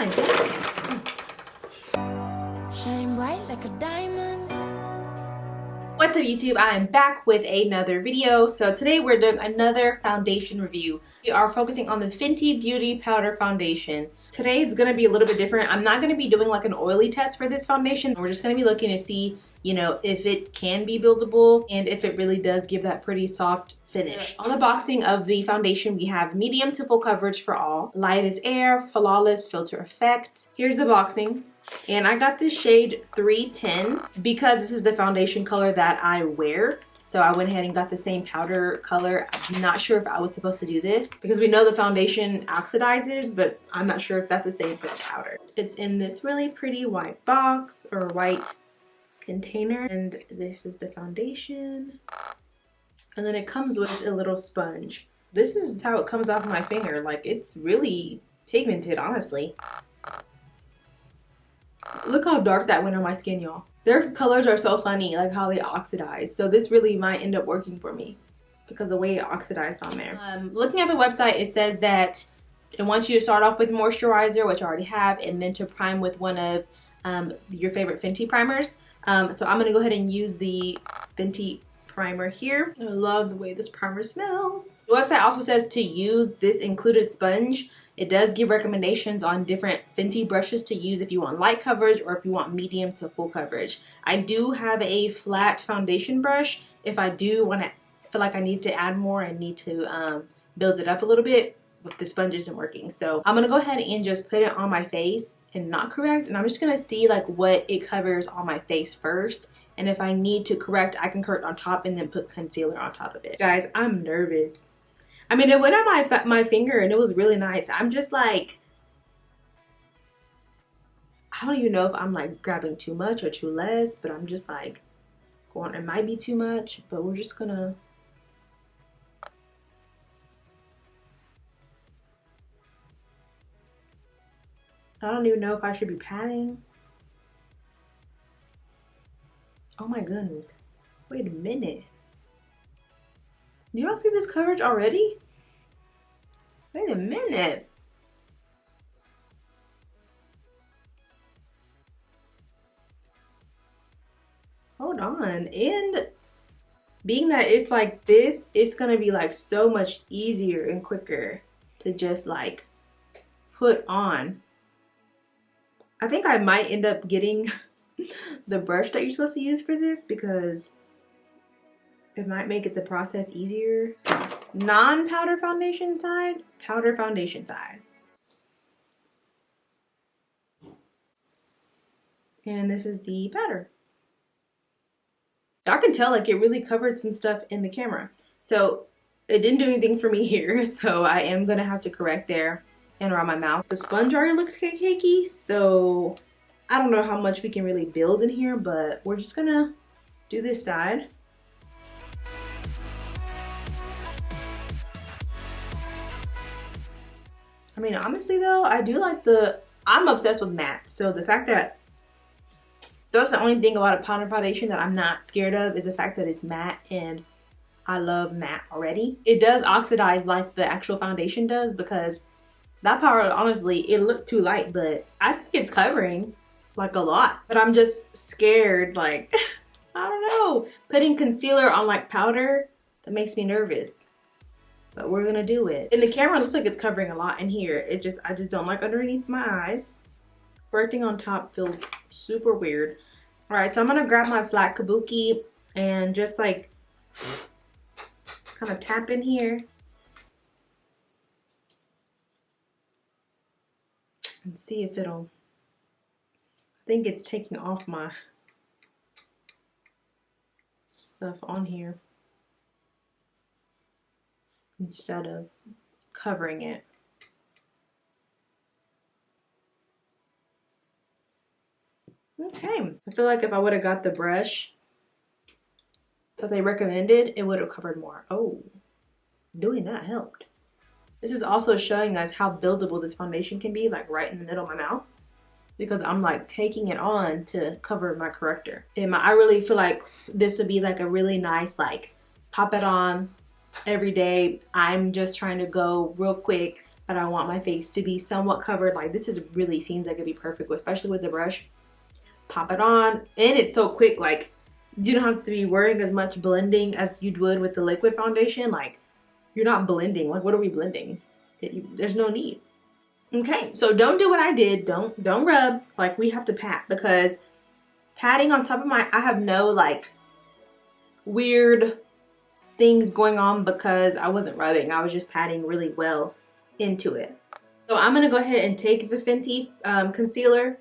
fine. Shine bright like a diamond. What's up YouTube? I am back with another video. So today we're doing another foundation review. We are focusing on the Fenty Beauty Powder Foundation. Today it's going to be a little bit different. I'm not going to be doing like an oily test for this foundation. We're just going to be looking to see, you know, if it can be buildable and if it really does give that pretty soft finish. On the boxing of the foundation, we have medium to full coverage for all, light as air, flawless filter effect. Here's the boxing. And I got this shade 310 because this is the foundation color that I wear. So I went ahead and got the same powder color. I'm not sure if I was supposed to do this because we know the foundation oxidizes, but I'm not sure if that's the same for the powder. It's in this really pretty white box or white container. And this is the foundation. And then it comes with a little sponge. This is how it comes off my finger. Like, it's really pigmented, honestly. Look how dark that went on my skin, y'all. Their colors are so funny, like how they oxidize. So this really might end up working for me because the way it oxidized on there. Looking at the website, it says that it wants you to start off with moisturizer, which I already have, and then to prime with one of your favorite Fenty primers. So I'm going to go ahead and use the Fenty primer here. I love the way this primer smells. The website also says to use this included sponge. It does give recommendations on different Fenty brushes to use if you want light coverage or if you want medium to full coverage. I do have a flat foundation brush. If I do want to feel like I need to add more and need to build it up a little bit, but the sponge isn't working. So I'm going to go ahead and just put it on my face and not correct. And I'm just going to see like what it covers on my face first. And if I need to correct, I can correct on top and then put concealer on top of it. Guys, I'm nervous. I mean, it went on my finger and it was really nice. I'm just like, I don't even know if I'm like grabbing too much or too less, but I'm just like going, it might be too much, but we're just gonna. I don't even know if I should be patting. Oh my goodness. Wait a minute. Do y'all see this coverage already? Wait a minute. Hold on. And being that it's like this, it's gonna be like so much easier and quicker to just like put on. I think I might end up getting the brush that you're supposed to use for this because it might make it the process easier. Non-powder foundation side, powder foundation side. And this is the powder. I can tell like it really covered some stuff in the camera. So it didn't do anything for me here. So I am gonna have to correct there and around my mouth. The sponge already looks cakey, so I don't know how much we can really build in here, but we're just gonna do this side. I mean, honestly though, I do like I'm obsessed with matte. So the fact that that's the only thing about a powder foundation that I'm not scared of is the fact that it's matte, and I love matte already. It does oxidize like the actual foundation does because that powder, honestly, it looked too light, but I think it's covering like a lot. But I'm just scared, like, I don't know. Putting concealer on like powder, that makes me nervous. But we're gonna do it. In the camera, it looks like it's covering a lot in here. I just don't like underneath my eyes. Correcting on top feels super weird. All right, so I'm gonna grab my flat kabuki and just like kind of tap in here. And see if it'll, I think it's taking off my stuff on here instead of covering it. Okay, I feel like if I would have got the brush that they recommended, it would have covered more. Oh, doing that helped. This is also showing us how buildable this foundation can be, like right in the middle of my mouth, because I'm like caking it on to cover my corrector. And I really feel like this would be like a really nice, like pop it on every day. I'm just trying to go real quick, but I want my face to be somewhat covered. Like this is really seems like it'd be perfect, especially with the brush. Pop it on, and it's so quick. Like you don't have to be worrying as much blending as you would with the liquid foundation. Like you're not blending. Like what are we blending? There's no need. Okay, so don't do what I did. Don't rub. Like we have to pat, because patting on top of I have no like weird things going on because I wasn't rubbing. I was just patting really well into it. So I'm gonna go ahead and take the Fenty concealer,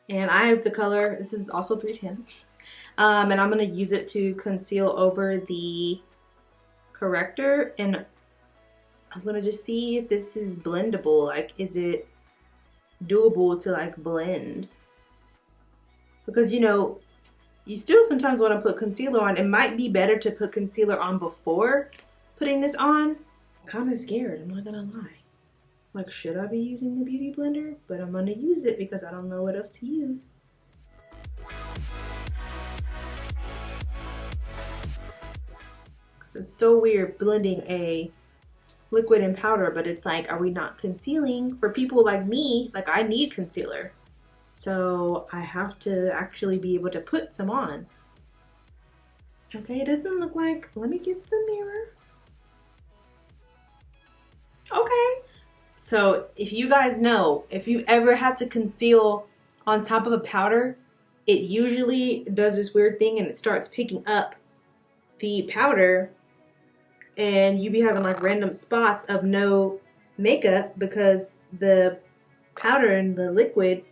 and I have the color, this is also 310, and I'm gonna use it to conceal over the corrector, and I'm gonna just see if this is blendable. Like, is it doable to like blend? Because you know, you still sometimes want to put concealer on. It might be better to put concealer on before putting this on. I'm kind of scared, I'm not gonna lie. Like, should I be using the beauty blender? But I'm gonna use it because I don't know what else to use. It's so weird blending a liquid and powder, but it's like, are we not concealing? For people like me, like I need concealer. So I have to actually be able to put some on. Okay, it doesn't look like, let me get the mirror. Okay. So if you guys know, if you ever had to conceal on top of a powder, it usually does this weird thing and it starts picking up the powder, and you be having like random spots of no makeup because the powder and the liquid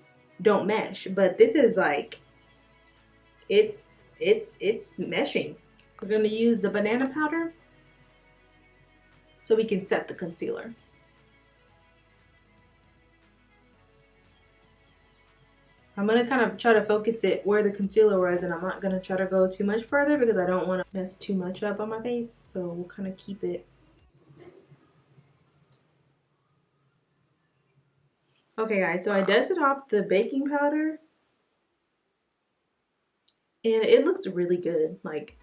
don't mesh. But this is like, it's meshing. We're gonna use the banana powder so we can set the concealer. I'm gonna kind of try to focus it where the concealer was, and I'm not gonna try to go too much further because I don't want to mess too much up on my face. So we'll kind of keep it. Okay guys, so I dusted off the baking powder and it looks really good. Like,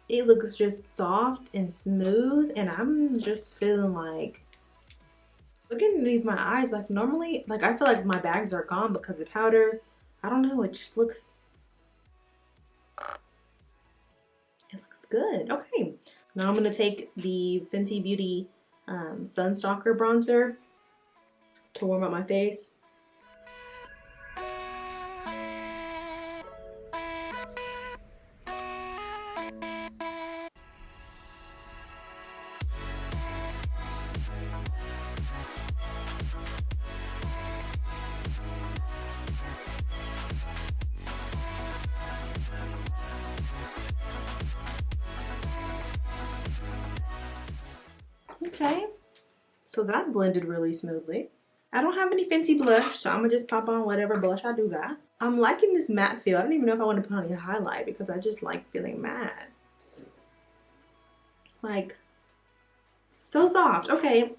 it looks just soft and smooth, and I'm just feeling like, looking underneath my eyes, like normally, like I feel like my bags are gone because of powder. I don't know, it just looks, it looks good. Okay, now I'm gonna take the Fenty Beauty Stalk'r bronzer to warm up my face. Okay, so that blended really smoothly. I don't have any Fenty blush, so I'm gonna just pop on whatever blush I do got. I'm liking this matte feel. I don't even know if I want to put on any highlight because I just like feeling matte. It's like so soft. Okay,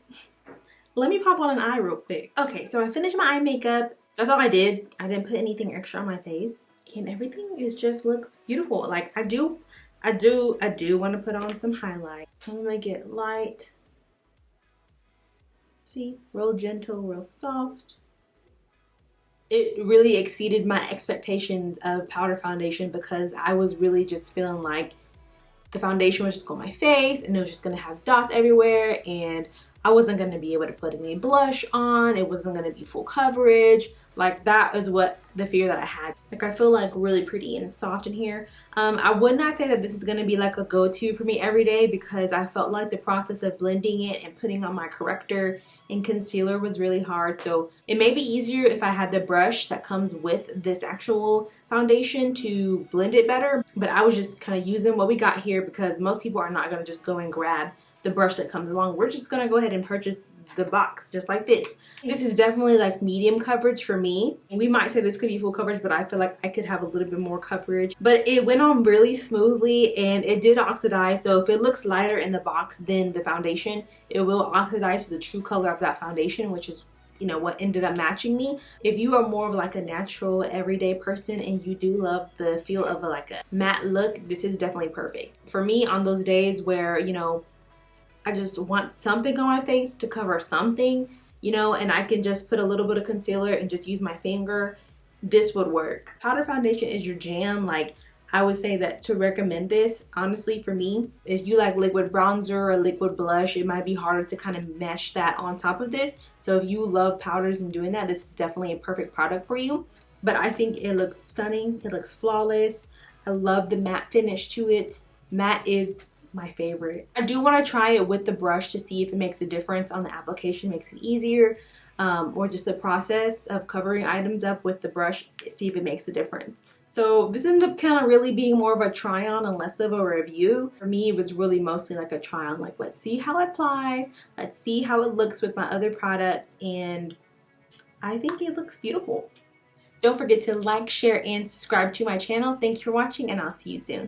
let me pop on an eye real quick. Okay, so I finished my eye makeup. That's all I did. I didn't put anything extra on my face, and everything is just looks beautiful. Like I do want to put on some highlight. I'm gonna make it light. See, real gentle, real soft. It really exceeded my expectations of powder foundation because I was really just feeling like the foundation was just on my face and it was just gonna have dots everywhere, and I wasn't gonna be able to put any blush on. It wasn't gonna be full coverage. Like, that is what the fear that I had. Like, I feel like really pretty and soft in here. I would not say that this is gonna be like a go-to for me every day because I felt like the process of blending it and putting on my corrector and concealer was really hard. So it may be easier if I had the brush that comes with this actual foundation to blend it better. But I was just kind of using what we got here because most people are not gonna just go and grab the brush that comes along. We're just gonna go ahead and purchase the box just like this. This is definitely like medium coverage for me. We might say this could be full coverage, but I feel like I could have a little bit more coverage. But it went on really smoothly and it did oxidize. So if it looks lighter in the box than the foundation, it will oxidize to the true color of that foundation, which is, you know, what ended up matching me. If you are more of like a natural everyday person and you do love the feel of like a matte look, this is definitely perfect. For me, on those days where, you know, I just want something on my face to cover something, you know, and I can just put a little bit of concealer and just use my finger, this would work. Powder foundation is your jam. Like, I would say that to recommend this, honestly, for me, if you like liquid bronzer or liquid blush, it might be harder to kind of mesh that on top of this. So if you love powders and doing that, this is definitely a perfect product for you. But I think it looks stunning. It looks flawless. I love the matte finish to it. Matte is my favorite. I do want to try it with the brush to see if it makes a difference on the application, makes it easier. Or just the process of covering items up with the brush, see if it makes a difference. So this ended up kind of really being more of a try on and less of a review. For me, it was really mostly like a try on, like let's see how it applies, let's see how it looks with my other products, and I think it looks beautiful. Don't forget to like, share, and subscribe to my channel. Thank you for watching, and I'll see you soon.